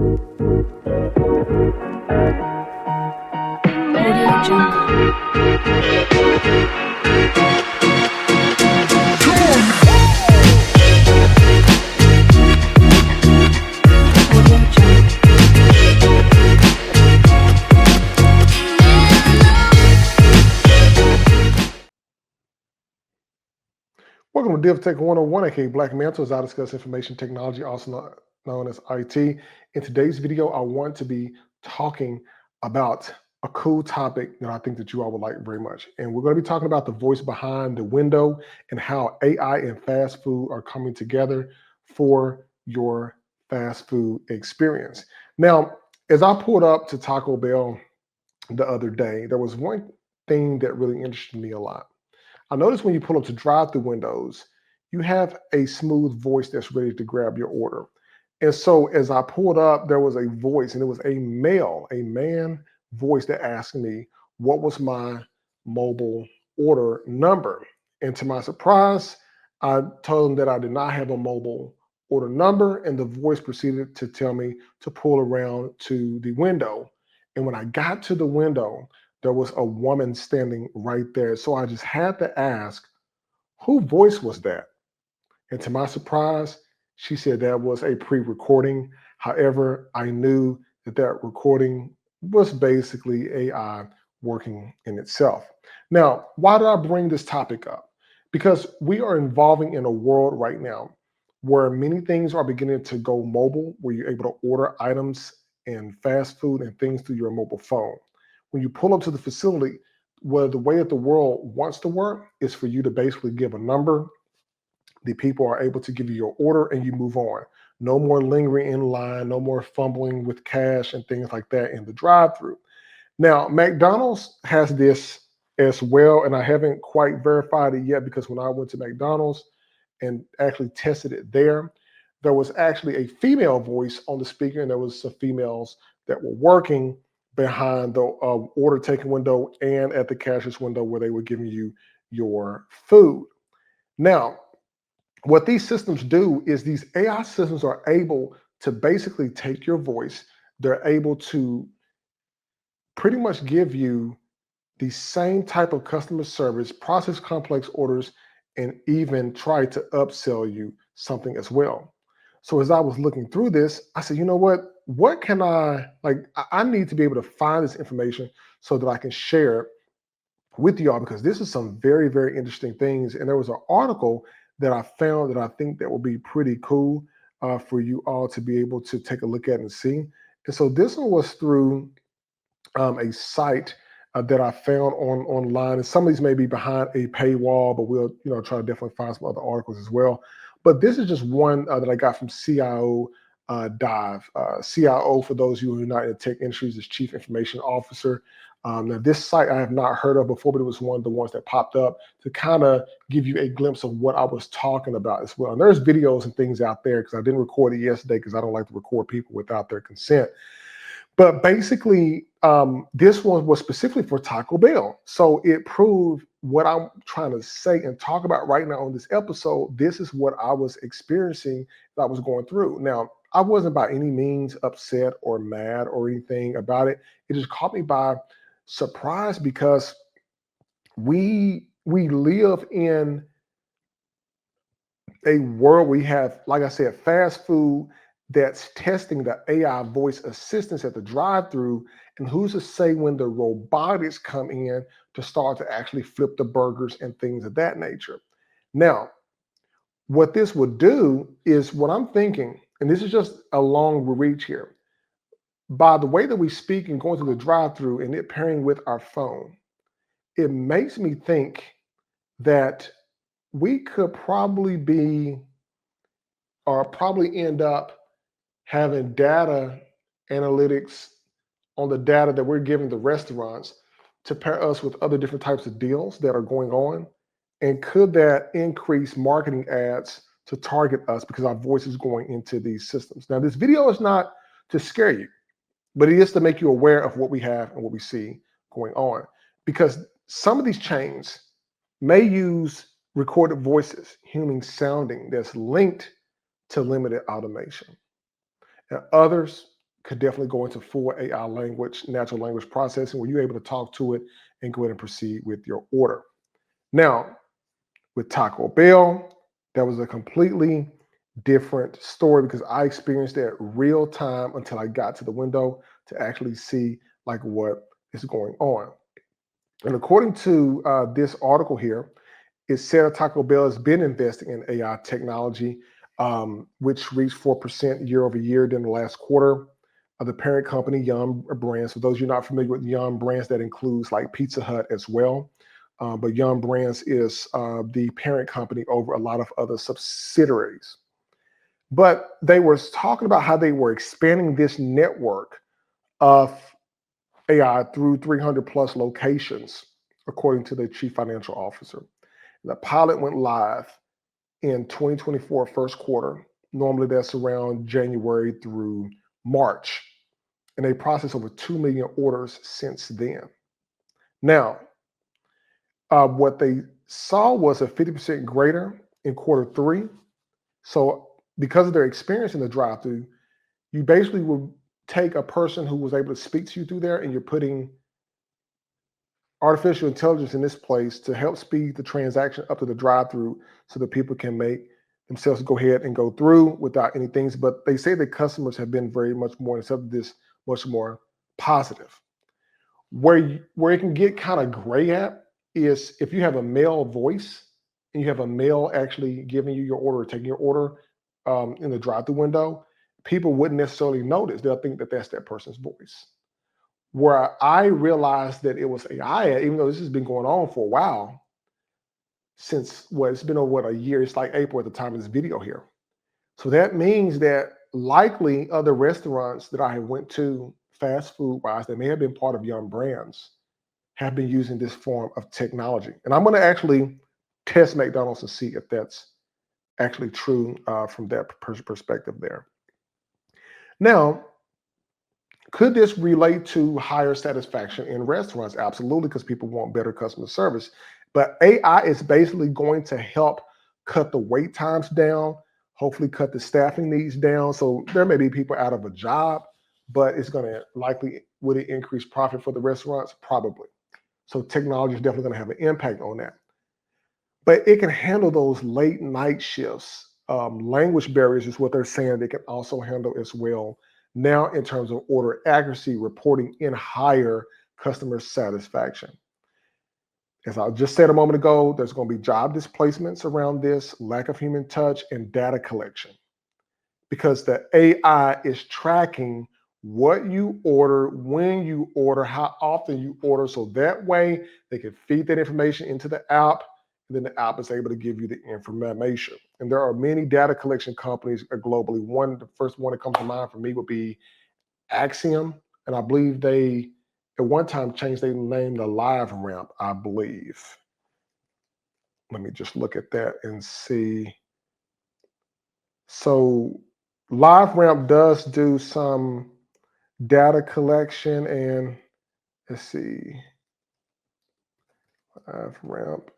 Audio Jungle. Audio Jungle. Welcome to DevTech 101, aka Black Mantle, as I discuss information technology, also known as IT. In today's video, I want to be talking about a cool topic that I think that you all would like very much. And we're going to be talking about the voice behind the window and how AI and fast food are coming together for your fast food experience. Now, as I pulled up to Taco Bell the other day, there was one thing that really interested me a lot. I noticed when you pull up to drive-through windows, you have a smooth voice that's ready to grab your order. And so as I pulled up, there was a voice, and it was a man voice that asked me what was my mobile order number. And to my surprise, I told him that I did not have a mobile order number, and the voice proceeded to tell me to pull around to the window. And when I got to the window, there was a woman standing right there. So I just had to ask, whose voice was that? And to my surprise, she said that was a pre-recording. However, I knew that that recording was basically AI working in itself. Now, why did I bring this topic up? Because we are evolving in a world right now where many things are beginning to go mobile, where you're able to order items and fast food and things through your mobile phone. When you pull up to the facility, well, the way that the world wants to work is for you to basically give a number. The people are able to give you your order and you move on. No more lingering in line, no more fumbling with cash and things like that in the drive-through. Now, McDonald's has this as well, and I haven't quite verified it yet because when I went to McDonald's and actually tested it there was actually a female voice on the speaker, and there was some females that were working behind the order taking window and at the cashier's window where they were giving you your food. Now, what these systems do is these AI systems are able to basically take your voice. They're able to pretty much give you the same type of customer service, process complex orders, and even try to upsell you something as well. So as I was looking through this, I said, you know what? What can I need to be able to find this information so that I can share it with y'all because this is some very, very interesting things. And there was an article that I found that I think that will be pretty cool for you all to be able to take a look at and see. And so this one was through a site that I found online. And some of these may be behind a paywall, but we'll try to definitely find some other articles as well. But this is just one that I got from CIO Dive. CIO, for those of you who are not in the tech industries, is Chief Information Officer. Now, this site I have not heard of before, but it was one of the ones that popped up to kind of give you a glimpse of what I was talking about as well. And there's videos and things out there because I didn't record it yesterday because I don't like to record people without their consent. But basically, this one was specifically for Taco Bell. So it proved what I'm trying to say and talk about right now on this episode. This is what I was experiencing that I was going through. Now, I wasn't by any means upset or mad or anything about it. It just caught me by surprise because we live in a world we have, like I said, fast food that's testing the AI voice assistance at the drive-through, and who's to say when the robotics come in to start to actually flip the burgers and things of that nature. Now, what this would do is what I'm thinking, and this is just a long reach here, by the way that we speak and going through the drive-through and it pairing with our phone, it makes me think that we could probably be or probably end up having data analytics on the data that we're giving the restaurants to pair us with other different types of deals that are going on? And could that increase marketing ads to target us because our voice is going into these systems? Now, this video is not to scare you, but it is to make you aware of what we have and what we see going on. Because some of these chains may use recorded voices, human sounding, that's linked to limited automation. And others could definitely go into full AI language, natural language processing, where you're able to talk to it and go ahead and proceed with your order. Now, with Taco Bell, that was a completely different story because I experienced that real time until I got to the window to actually see like what is going on. And according to this article here, it said that Taco Bell has been investing in AI technology, which reached 4% year over year during the last quarter. The parent company, Yum Brands, for those of you not familiar with Yum Brands, that includes like Pizza Hut as well. But Yum Brands is the parent company over a lot of other subsidiaries. But they were talking about how they were expanding this network of AI through 300 plus locations, according to the chief financial officer. The pilot went live in 2024 first quarter. Normally that's around January through March. And they processed over 2 million orders since then. Now, what they saw was a 50% greater in quarter three. So because of their experience in the drive-through, you basically would take a person who was able to speak to you through there, and you're putting artificial intelligence in this place to help speed the transaction up to the drive-through so that people can make themselves go ahead and go through without any things. But they say that customers have been very much more, instead of this, much more positive. Where it can get kind of gray at is if you have a male voice and you have a male actually giving you your order or taking your order in the drive-through window, people wouldn't necessarily notice. They'll think that that's that person's voice. Where I realized that it was AI, even though this has been going on for a while, since it's been over a year. It's like April at the time of this video here. So that means that likely other restaurants that I have went to, fast food wise, that may have been part of Yum Brands, have been using this form of technology. And I'm going to actually test McDonald's and see if that's actually true from that perspective there. Now, could this relate to higher satisfaction in restaurants? Absolutely, because people want better customer service. But AI is basically going to help cut the wait times down, hopefully cut the staffing needs down. So there may be people out of a job, but it's going to likely, would it increase profit for the restaurants? Probably. So technology is definitely going to have an impact on that. But it can handle those late night shifts. Language barriers is what they're saying they can also handle as well. Now, in terms of order accuracy, reporting in higher customer satisfaction. As I just said a moment ago, there's going to be job displacements around this, lack of human touch, and data collection. Because the AI is tracking what you order, when you order, how often you order. So that way they can feed that information into the app, and then the app is able to give you the information. And there are many data collection companies globally. The first one that comes to mind for me would be Axiom. And I believe they, at one time, changed their name to LiveRamp, I believe. Let me just look at that and see. So LiveRamp does do some data collection, and let's see, LiveRamp.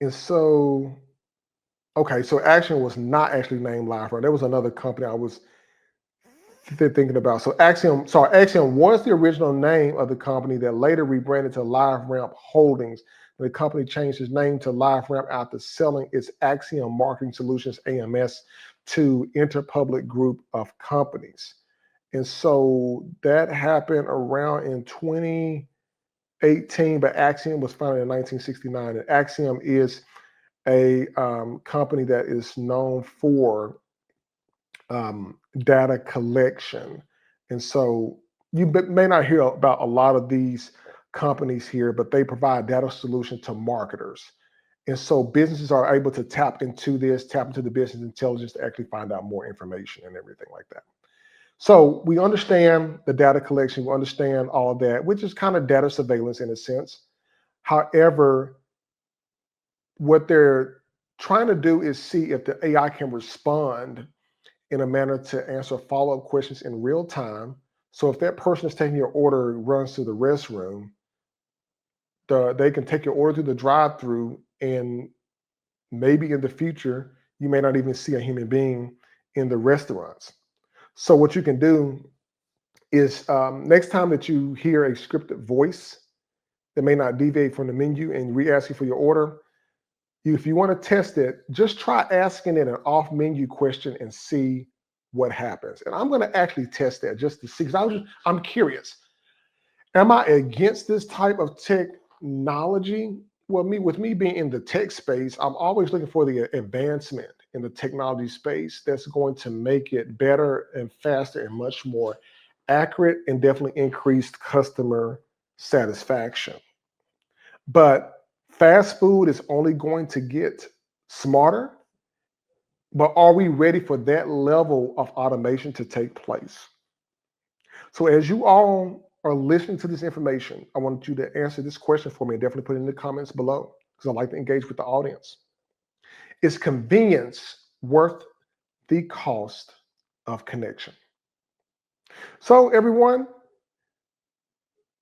And so, okay, so Action was not actually named LiveRamp. There was another company I was thinking about. So Axiom was the original name of the company that later rebranded to LiveRamp Holdings. The company changed its name to LiveRamp after selling its Axiom Marketing Solutions AMS to Interpublic Group of companies. And so that happened around in 2018, but Axiom was founded in 1969. And Axiom is a company that is known for data collection. And so you may not hear about a lot of these companies here, but they provide data solutions to marketers. And so businesses are able to tap into the business intelligence to actually find out more information and everything like that. So we understand the data collection, we understand all of that, which is kind of data surveillance in a sense. However, what they're trying to do is see if the AI can respond in a manner to answer follow-up questions in real time. So if that person is taking your order, runs to the restroom, they can take your order to the drive-through, and maybe in the future, you may not even see a human being in the restaurants. So what you can do is next time that you hear a scripted voice that may not deviate from the menu and re-ask you for your order, if you want to test it, just try asking it an off-menu question and see what happens. And I'm going to actually test that just to see, because I'm curious. Am I against this type of technology? Well, with me being in the tech space, I'm always looking for the advancement in the technology space that's going to make it better and faster and much more accurate and definitely increased customer satisfaction. But fast food is only going to get smarter. But are we ready for that level of automation to take place? So as you all are listening to this information, I want you to answer this question for me and definitely put it in the comments below because I like to engage with the audience. Is convenience worth the cost of connection? So everyone,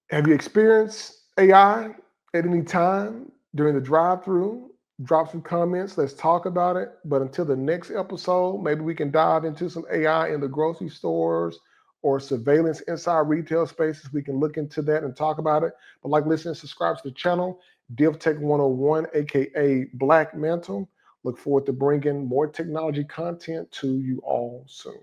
have you experienced AI at any time during the drive-through? Drop some comments. Let's talk about it. But until the next episode, maybe we can dive into some AI in the grocery stores or surveillance inside retail spaces. We can look into that and talk about it. But like, listen, subscribe to the channel, DivTech 101, aka Black Mantle. Look forward to bringing more technology content to you all soon.